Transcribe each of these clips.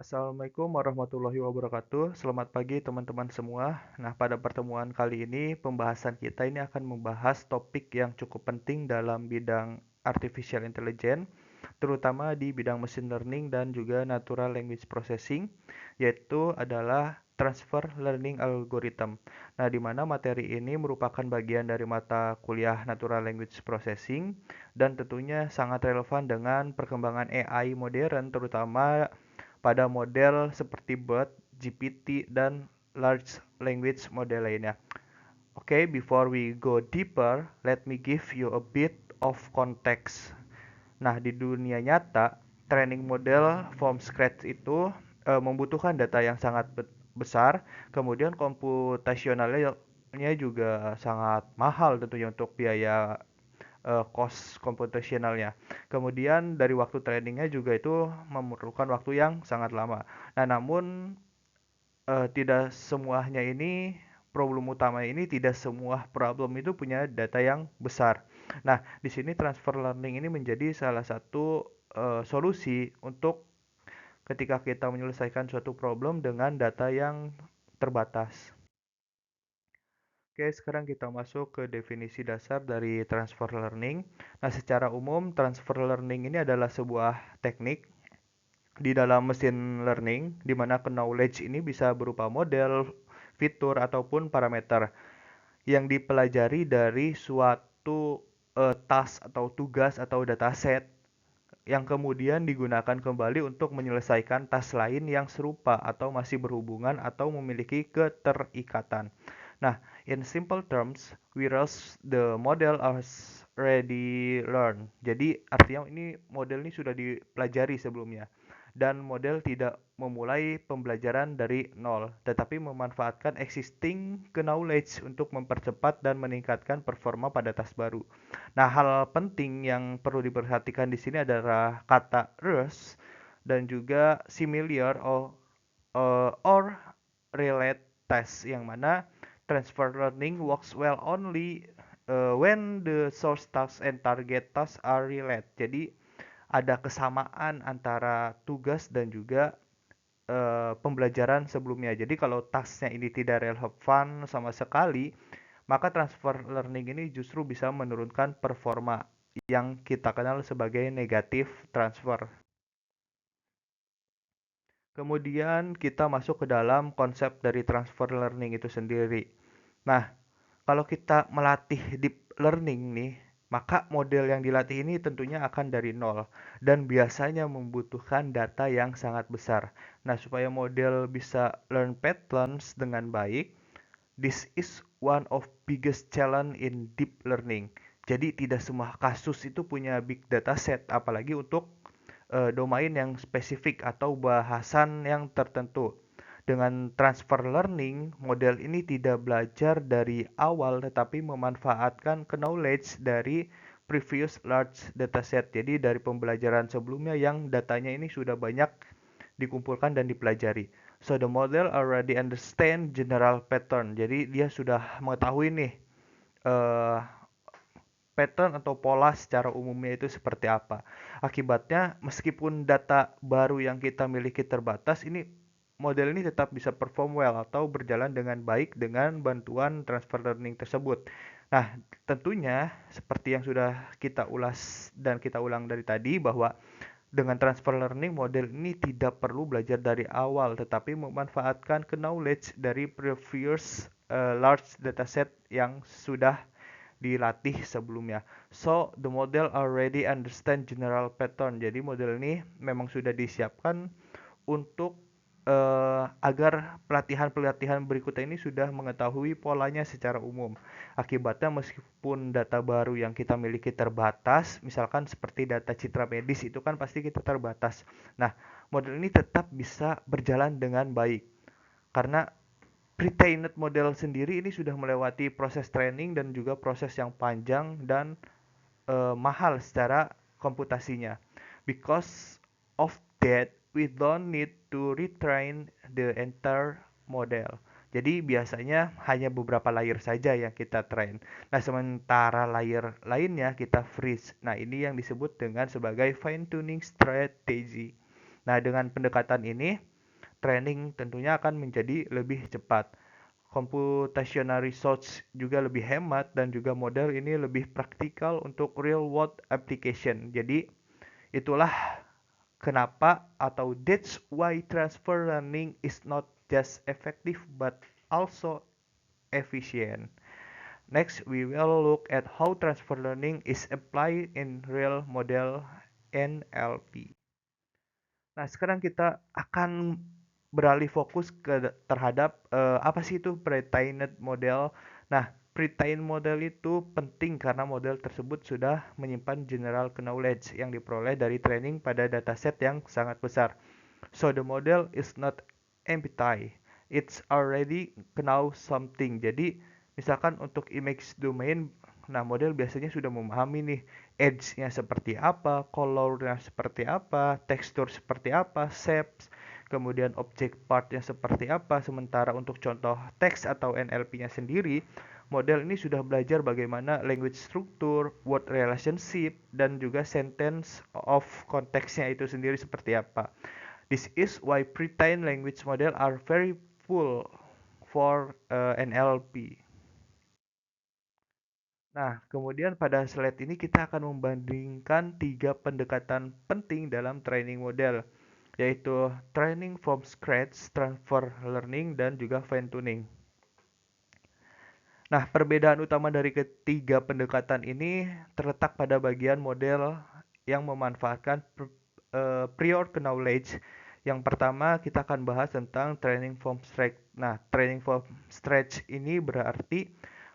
Assalamualaikum warahmatullahi wabarakatuh. Selamat pagi teman-teman semua. Nah, pada pertemuan kali ini pembahasan kita ini akan membahas topik yang cukup penting dalam bidang artificial intelligence, terutama di bidang machine learning dan juga natural language processing, yaitu adalah transfer learning algorithm. Nah, di mana materi ini merupakan bagian dari mata kuliah natural language processing dan tentunya sangat relevan dengan perkembangan AI modern, terutama pada model seperti BERT, GPT, dan large language model lainnya. Oke, before we go deeper, let me give you a bit of context. Nah, di dunia nyata, training model from scratch itu membutuhkan data yang sangat besar, kemudian komputasionalnya juga sangat mahal tentunya untuk biaya cost computationalnya. Kemudian dari waktu trainingnya juga itu memerlukan waktu yang sangat lama. Nah, namun tidak semuanya ini problem utama ini tidak semua problem itu punya data yang besar. Nah, di sini transfer learning ini menjadi salah satu solusi untuk ketika kita menyelesaikan suatu problem dengan data yang terbatas. Oke, sekarang kita masuk ke definisi dasar dari transfer learning. Nah, secara umum, transfer learning ini adalah sebuah teknik di dalam mesin learning, di mana knowledge ini bisa berupa model, fitur, ataupun parameter yang dipelajari dari suatu task atau tugas atau dataset yang kemudian digunakan kembali untuk menyelesaikan task lain yang serupa atau masih berhubungan atau memiliki keterikatan. Nah, in simple terms, whereas the model is already learned. Jadi artinya ini model ini sudah dipelajari sebelumnya dan model tidak memulai pembelajaran dari nol, tetapi memanfaatkan existing knowledge untuk mempercepat dan meningkatkan performa pada task baru. Nah, hal penting yang perlu diperhatikan di sini adalah kata "rest" dan juga "familiar" or "relate test", yang mana transfer learning works well only when the source task and target task are relate. Jadi ada kesamaan antara tugas dan juga pembelajaran sebelumnya. Jadi kalau tasknya ini tidak relevan sama sekali, maka transfer learning ini justru bisa menurunkan performa yang kita kenal sebagai negatif transfer. Kemudian kita masuk ke dalam konsep dari transfer learning itu sendiri. Nah, kalau kita melatih deep learning nih, maka model yang dilatih ini tentunya akan dari nol dan biasanya membutuhkan data yang sangat besar. Nah, supaya model bisa learn patterns dengan baik, this is one of biggest challenge in deep learning. Jadi tidak semua kasus itu punya big data set, apalagi untuk domain yang spesifik atau bahasan yang tertentu. Dengan transfer learning, model ini tidak belajar dari awal tetapi memanfaatkan knowledge dari previous large dataset. Jadi dari pembelajaran sebelumnya yang datanya ini sudah banyak dikumpulkan dan dipelajari. So the model already understand general pattern. Jadi dia sudah mengetahui nih uh, pattern atau pola secara umumnya itu seperti apa. Akibatnya, meskipun data baru yang kita miliki terbatas, ini model ini tetap bisa perform well atau berjalan dengan baik dengan bantuan transfer learning tersebut. Nah, tentunya seperti yang sudah kita ulas dan kita ulang dari tadi bahwa dengan transfer learning model ini tidak perlu belajar dari awal tetapi memanfaatkan knowledge dari previous large dataset yang sudah dilatih sebelumnya. So, the model already understand general pattern. Jadi model ini memang sudah disiapkan untuk agar pelatihan-pelatihan berikutnya ini sudah mengetahui polanya secara umum. Akibatnya meskipun data baru yang kita miliki terbatas, misalkan seperti data citra medis itu kan pasti kita terbatas. Nah, model ini tetap bisa berjalan dengan baik karena pre-trained model sendiri ini sudah melewati proses training dan juga proses yang panjang dan mahal secara komputasinya. Because of that, we don't need to retrain the entire model. Jadi biasanya hanya beberapa layer saja yang kita train. Nah, sementara layer lainnya kita freeze. Nah, ini yang disebut dengan sebagai fine tuning strategy. Nah, dengan pendekatan ini training tentunya akan menjadi lebih cepat. Computational research juga lebih hemat dan juga model ini lebih praktikal untuk real world application. Jadi itulah kenapa atau that's why transfer learning is not just effective but also efficient. Next, we will look at how transfer learning is applied in real model NLP. Nah, sekarang kita akan beralih fokus terhadap apa sih itu pre-trained model. Nah, pre-trained model itu penting karena model tersebut sudah menyimpan general knowledge yang diperoleh dari training pada dataset yang sangat besar. So the model is not empty. It's already know something. Jadi, misalkan untuk image domain, nah model biasanya sudah memahami nih edge-nya seperti apa, color-nya seperti apa, tekstur seperti apa, shapes, kemudian object part-nya seperti apa. Sementara untuk contoh teks atau NLP-nya sendiri, model ini sudah belajar bagaimana language structure, word relationship, dan juga sentence of konteksnya itu sendiri seperti apa. This is why pre-trained language model are very full for NLP. Nah, kemudian pada slide ini kita akan membandingkan 3 pendekatan penting dalam training model, yaitu training from scratch, transfer learning, dan juga fine tuning. Nah, perbedaan utama dari ketiga pendekatan ini terletak pada bagian model yang memanfaatkan prior knowledge. Yang pertama kita akan bahas tentang training from scratch. Nah, training from scratch ini berarti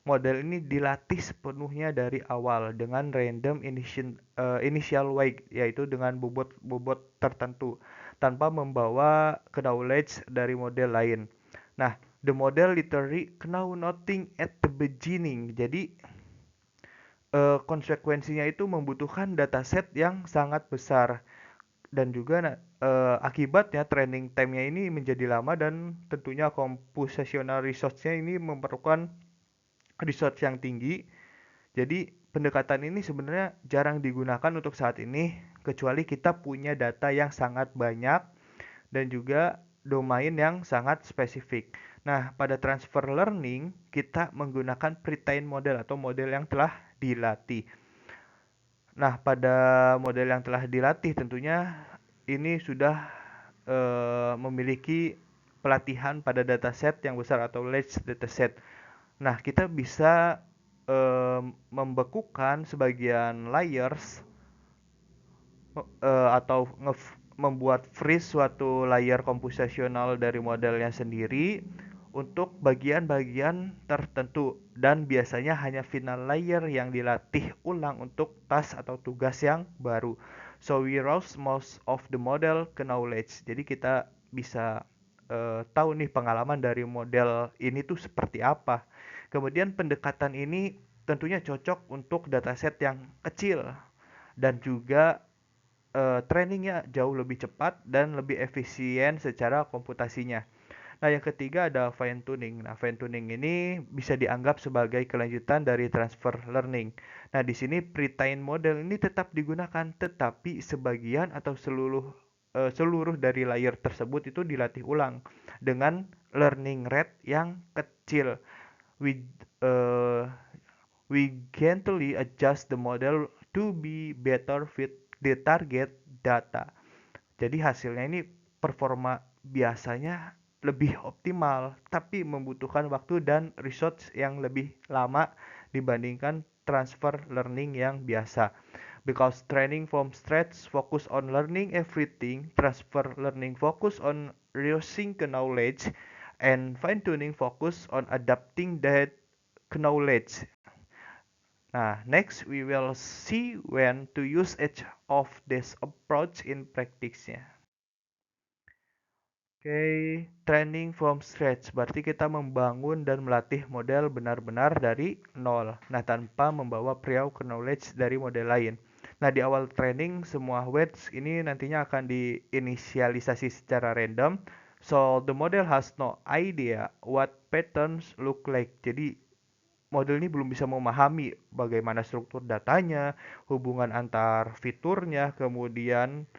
model ini dilatih sepenuhnya dari awal dengan random initial weight, yaitu dengan bobot tertentu tanpa membawa knowledge dari model lain. Nah, the model literally know nothing at the beginning. Jadi konsekuensinya itu membutuhkan dataset yang sangat besar dan juga akibatnya training time-nya ini menjadi lama dan tentunya computational resource-nya ini memerlukan resource yang tinggi. Jadi pendekatan ini sebenarnya jarang digunakan untuk saat ini kecuali kita punya data yang sangat banyak dan juga domain yang sangat spesifik. Nah, pada transfer learning kita menggunakan pre-trained model atau model yang telah dilatih. Nah, pada model yang telah dilatih tentunya ini sudah memiliki pelatihan pada dataset yang besar atau large dataset. Nah, kita bisa membekukan sebagian layers atau membuat freeze suatu layer komputasional dari modelnya sendiri untuk bagian-bagian tertentu dan biasanya hanya final layer yang dilatih ulang untuk task atau tugas yang baru. So we rouse most of the model knowledge. Jadi kita bisa tahu nih pengalaman dari model ini tuh seperti apa. Kemudian pendekatan ini tentunya cocok untuk dataset yang kecil dan juga trainingnya jauh lebih cepat dan lebih efisien secara komputasinya. Nah, yang ketiga ada fine tuning. Nah, fine tuning ini bisa dianggap sebagai kelanjutan dari transfer learning. Nah, di sini pre-trained model ini tetap digunakan, tetapi sebagian atau seluruh dari layer tersebut itu dilatih ulang dengan learning rate yang kecil. We uh, we gently adjust the model to be better fit the target data. Jadi hasilnya ini performa biasanya lebih optimal, tapi membutuhkan waktu dan research yang lebih lama dibandingkan transfer learning yang biasa. Because training from scratch focus on learning everything, transfer learning focus on reusing knowledge, and fine tuning focus on adapting that knowledge. Nah, next we will see when to use each of this approach in practice-nya. Oke, training from scratch berarti kita membangun dan melatih model benar-benar dari nol. Nah, tanpa membawa prior knowledge dari model lain. Nah, di awal training semua weights ini nantinya akan diinisialisasi secara random. So, the model has no idea what patterns look like. Jadi, model ini belum bisa memahami bagaimana struktur datanya, hubungan antar fiturnya, kemudian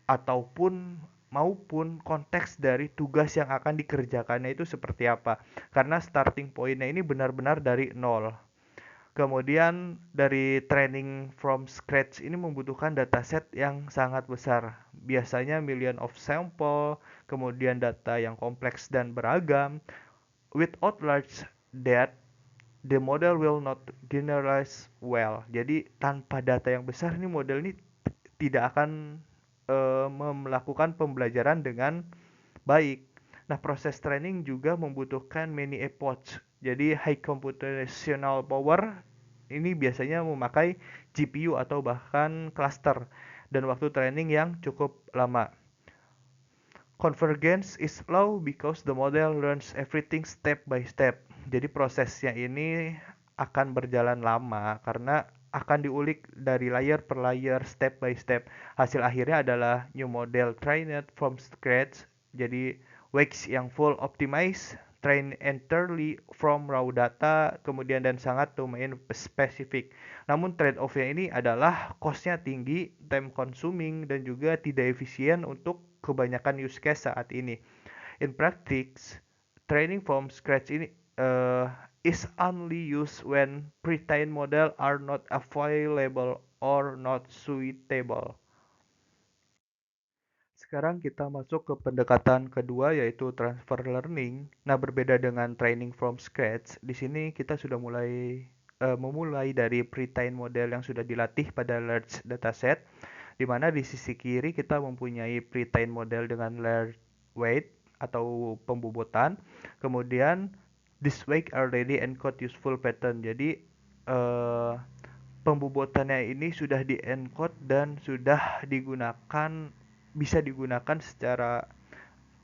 ataupun maupun konteks dari tugas yang akan dikerjakannya itu seperti apa. Karena starting point-nya ini benar-benar dari nol. Kemudian dari training from scratch ini membutuhkan dataset yang sangat besar. Biasanya million of sample, kemudian data yang kompleks dan beragam. Without large data, the model will not generalize well. Jadi tanpa data yang besar nih model ini tidak akan melakukan pembelajaran dengan baik. Nah, proses training juga membutuhkan many approach. Jadi high computational power ini biasanya memakai GPU atau bahkan cluster dan waktu training yang cukup lama. Convergence is slow because the model learns everything step by step. Jadi prosesnya ini akan berjalan lama karena akan diulik dari layer per layer, step by step. Hasil akhirnya adalah new model trained from scratch. Jadi wax yang full optimized, train entirely from raw data, kemudian dan sangat domain specific. Namun trade-off-nya ini adalah cost-nya tinggi, time consuming, dan juga tidak efisien untuk kebanyakan use case saat ini. In practice, training from scratch ini is only used when pre-trained model are not available or not suitable. Sekarang kita masuk ke pendekatan kedua yaitu transfer learning. Nah, berbeda dengan training from scratch, di sini kita sudah memulai dari pre-trained model yang sudah dilatih pada large dataset, di mana di sisi kiri kita mempunyai pre-trained model dengan large weight atau pembobotan. Kemudian this weight already encode useful pattern. Jadi eh, pembobotannya ini sudah di-encode dan sudah bisa digunakan secara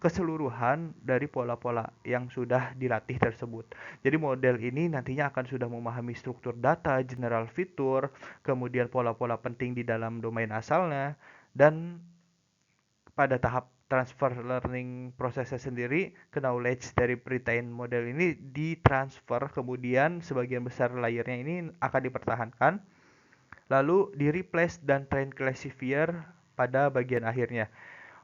keseluruhan dari pola-pola yang sudah dilatih tersebut. Jadi model ini nantinya akan sudah memahami struktur data, general fitur, kemudian pola-pola penting di dalam domain asalnya, dan pada tahap transfer learning prosesnya sendiri, knowledge dari pre-trained model ini ditransfer, kemudian sebagian besar layernya ini akan dipertahankan, lalu di-replace dan train classifier pada bagian akhirnya.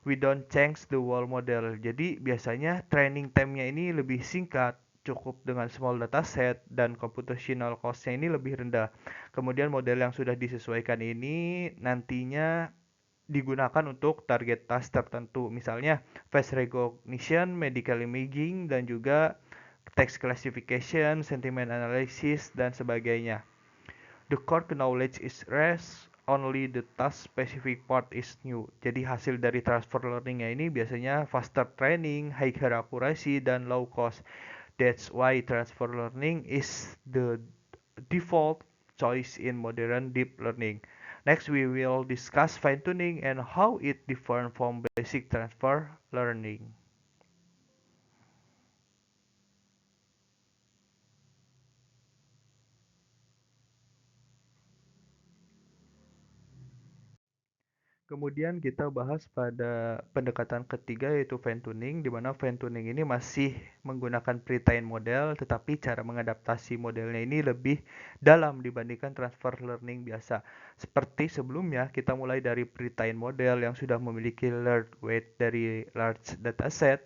We don't change the whole model. Jadi biasanya training time-nya ini lebih singkat, cukup dengan small dataset dan computational cost-nya ini lebih rendah. Kemudian model yang sudah disesuaikan ini nantinya digunakan untuk target task tertentu, misalnya face recognition, medical imaging, dan juga text classification, sentiment analysis, dan sebagainya. The core knowledge is rest, only the task specific part is new. Jadi hasil dari transfer learningnya ini biasanya faster training, higher accuracy, dan low cost. That's why transfer learning is the default choice in modern deep learning. Next, we will discuss fine-tuning and how it differs from basic transfer learning. Kemudian kita bahas pada pendekatan ketiga yaitu fine tuning, di mana fine tuning ini masih menggunakan pre-trained model, tetapi cara mengadaptasi modelnya ini lebih dalam dibandingkan transfer learning biasa. Seperti sebelumnya, kita mulai dari pre-trained model yang sudah memiliki large weight dari large dataset,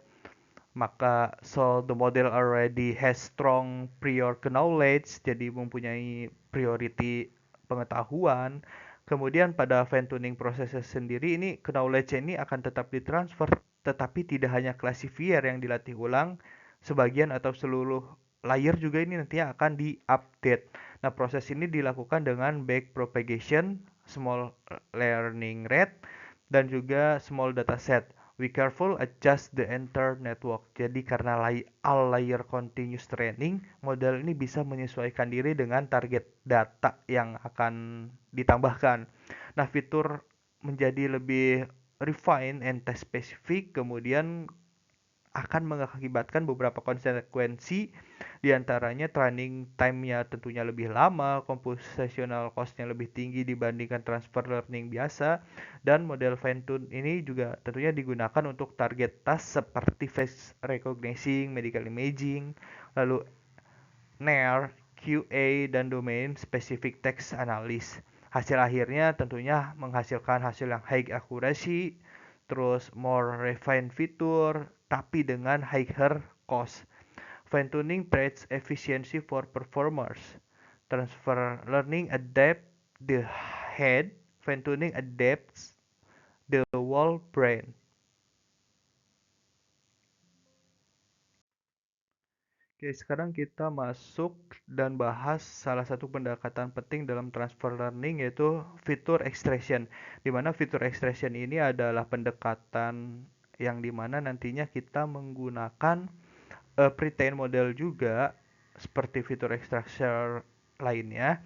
maka so the model already has strong prior knowledge, jadi mempunyai priority pengetahuan. Kemudian pada fine tuning prosesnya sendiri ini knowledge ini akan tetap ditransfer, tetapi tidak hanya classifier yang dilatih ulang, sebagian atau seluruh layer juga ini nantinya akan diupdate. Nah, proses ini dilakukan dengan backpropagation, small learning rate, dan juga small dataset. We careful adjust the entire network. Jadi karena all layer continuous training, model ini bisa menyesuaikan diri dengan target data yang akan ditambahkan. Nah, fitur menjadi lebih refine and test specific, kemudian akan mengakibatkan beberapa konsekuensi, diantaranya training time-nya tentunya lebih lama, computational cost-nya lebih tinggi dibandingkan transfer learning biasa, dan model fine-tune ini juga tentunya digunakan untuk target task seperti face recognition, medical imaging, lalu NER, QA, dan domain specific text analysis. Hasil akhirnya tentunya menghasilkan hasil yang high accuracy, terus more refined fitur, tapi dengan higher cost. Fine tuning trades efficiency for performers. Transfer learning adapt the head, fine tuning adapts the whole brain. Oke, sekarang kita masuk dan bahas salah satu pendekatan penting dalam transfer learning yaitu fitur extraction. Di mana fitur extraction ini adalah pendekatan yang dimana nantinya kita menggunakan pre-trained model juga seperti fitur extraction lainnya,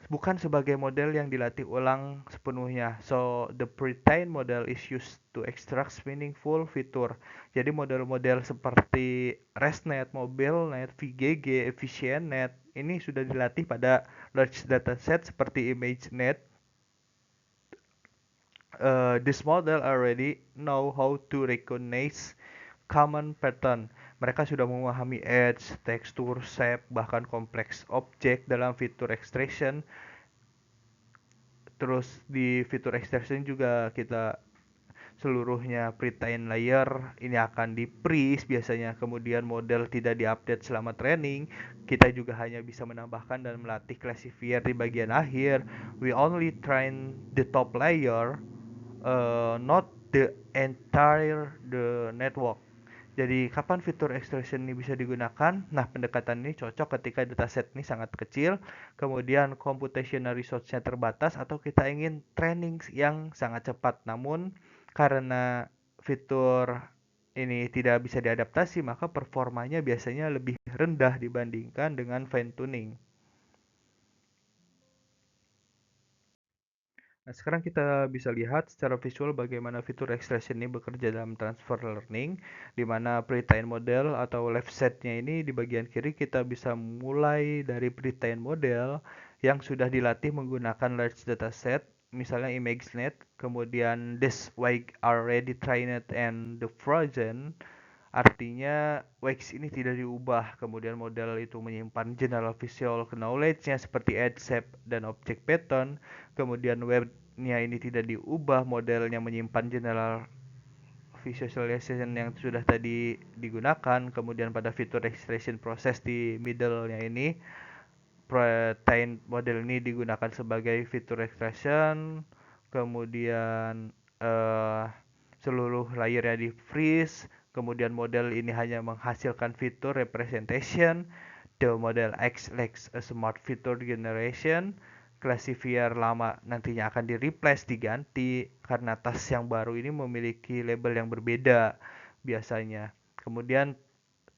bukan sebagai model yang dilatih ulang sepenuhnya. So, the pre-trained model is used to extract meaningful fitur. Jadi model-model seperti ResNet, MobileNet, VGG, EfficientNet ini sudah dilatih pada large dataset seperti ImageNet. This model already know how to recognize common pattern. Mereka sudah memahami edge, tekstur, shape, bahkan kompleks objek dalam fitur extraction. Terus di fitur extraction juga kita seluruhnya pretrain layer ini akan di freeze biasanya, kemudian model tidak diupdate selama training. Kita juga hanya bisa menambahkan dan melatih classifier di bagian akhir. We only train the top layer, not the entire the network. Jadi kapan fitur extraction ini bisa digunakan? Nah, pendekatan ini cocok ketika dataset ini sangat kecil, kemudian computational resource-nya terbatas, atau kita ingin training yang sangat cepat. Namun karena fitur ini tidak bisa diadaptasi, maka performanya biasanya lebih rendah dibandingkan dengan fine tuning. Nah, sekarang kita bisa lihat secara visual bagaimana fitur extraction ini bekerja dalam transfer learning, di mana pre-trained model atau left setnya ini di bagian kiri kita bisa mulai dari pre-trained model yang sudah dilatih menggunakan large dataset, misalnya ImageNet, kemudian this wake already trained and the frozen. Artinya wax ini tidak diubah, kemudian model itu menyimpan general visual knowledge-nya seperti edge, shape, dan object pattern. Kemudian webnya ini tidak diubah, modelnya menyimpan general visualization yang sudah tadi digunakan. Kemudian pada fitur extraction process di middle-nya ini, protein model ini digunakan sebagai fitur extraction. Kemudian seluruh layernya di freeze, kemudian model ini hanya menghasilkan fitur representation. The model acts like a smart feature generation. Classifier lama nantinya akan di replace, diganti karena task yang baru ini memiliki label yang berbeda biasanya. Kemudian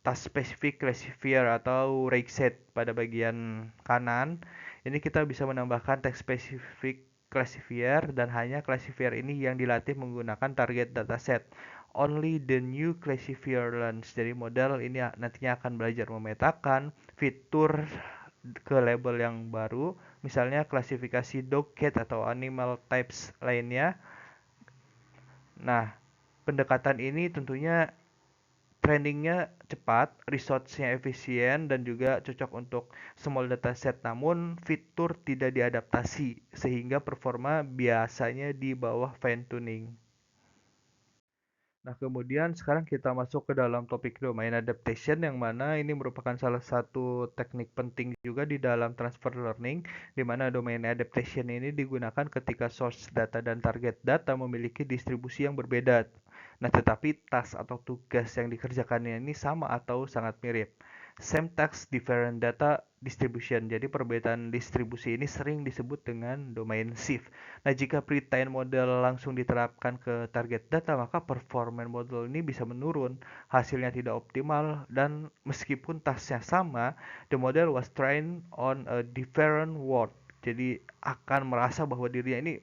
task specific classifier atau rake set pada bagian kanan ini kita bisa menambahkan text specific classifier, dan hanya classifier ini yang dilatih menggunakan target dataset. Only the new classifier learns. Jadi model ini nantinya akan belajar memetakan fitur ke label yang baru, misalnya klasifikasi dog, cat, atau animal types lainnya. Nah, pendekatan ini tentunya trainingnya cepat, resource-nya efisien, dan juga cocok untuk small dataset. Namun fitur tidak diadaptasi sehingga performa biasanya di bawah fine tuning. Nah, kemudian sekarang kita masuk ke dalam topik domain adaptation, yang mana ini merupakan salah satu teknik penting juga di dalam transfer learning, di mana domain adaptation ini digunakan ketika source data dan target data memiliki distribusi yang berbeda. Nah, tetapi task atau tugas yang dikerjakannya ini sama atau sangat mirip. Same task, different data distribution. Jadi perbedaan distribusi ini sering disebut dengan domain shift. Nah, jika pre-trained model langsung diterapkan ke target data, maka performance model ini bisa menurun, hasilnya tidak optimal, dan meskipun tasknya sama, the model was trained on a different world. Jadi akan merasa bahwa dirinya ini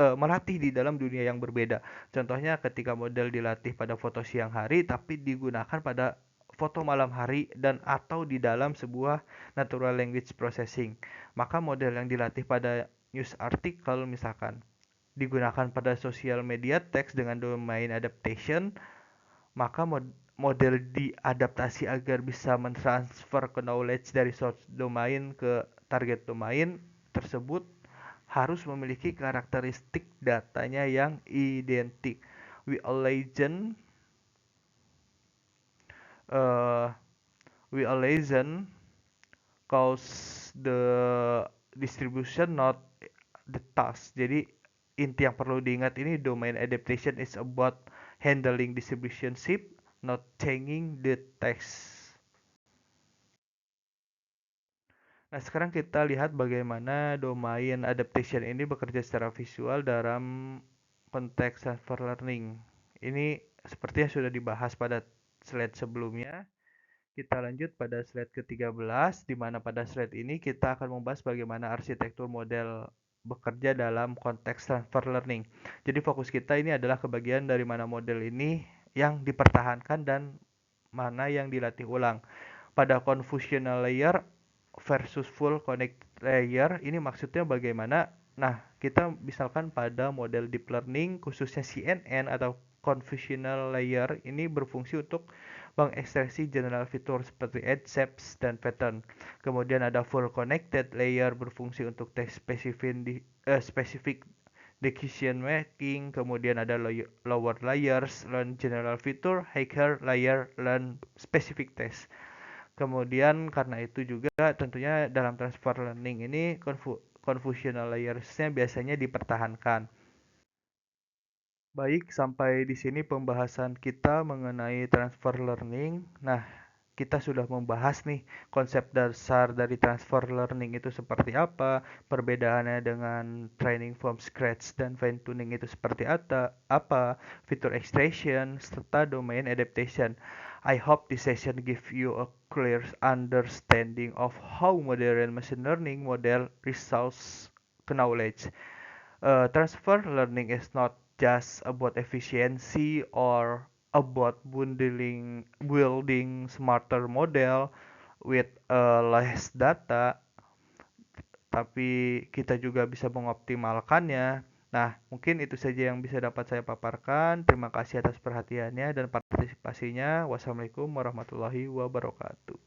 melatih di dalam dunia yang berbeda. Contohnya ketika model dilatih pada foto siang hari, tapi digunakan pada foto malam hari dan atau di dalam sebuah natural language processing. Maka model yang dilatih pada news article misalkan digunakan pada social media text dengan domain adaptation, maka model diadaptasi agar bisa mentransfer ke knowledge dari source domain ke target domain tersebut harus memiliki karakteristik datanya yang identik. we a legend uh, we a legend cause the distribution not the task. Jadi inti yang perlu diingat ini domain adaptation is about handling distribution ship, not changing the text. Nah, sekarang kita lihat bagaimana domain adaptation ini bekerja secara visual dalam konteks transfer learning. Ini seperti yang sudah dibahas pada slide sebelumnya. Kita lanjut pada slide ke-13, di mana pada slide ini kita akan membahas bagaimana arsitektur model bekerja dalam konteks transfer learning. Jadi fokus kita ini adalah kebagian dari mana model ini yang dipertahankan dan mana yang dilatih ulang. Pada confusional layer versus full connect layer, ini maksudnya bagaimana? Nah, kita misalkan pada model deep learning, khususnya CNN atau confusional layer, ini berfungsi untuk mengekstraksi general fitur seperti edge, shapes, dan pattern. Kemudian ada full connected layer berfungsi untuk test specific decision making. Kemudian ada lower layers, learn general feature, higher layer, learn specific test. Kemudian karena itu juga tentunya dalam transfer learning ini confusional layersnya biasanya dipertahankan. Baik, sampai di sini pembahasan kita mengenai transfer learning. Nah, kita sudah membahas nih konsep dasar dari transfer learning itu seperti apa, perbedaannya dengan training from scratch dan fine tuning itu seperti apa, feature extraction, serta domain adaptation. I hope this session give you a clear understanding of how modern machine learning model results knowledge. Transfer learning is not just about efficiency or about building smarter model with less data, tapi kita juga bisa mengoptimalkannya. Nah, mungkin itu saja yang bisa dapat saya paparkan. Terima kasih atas perhatiannya dan partisipasinya. Wassalamualaikum warahmatullahi wabarakatuh.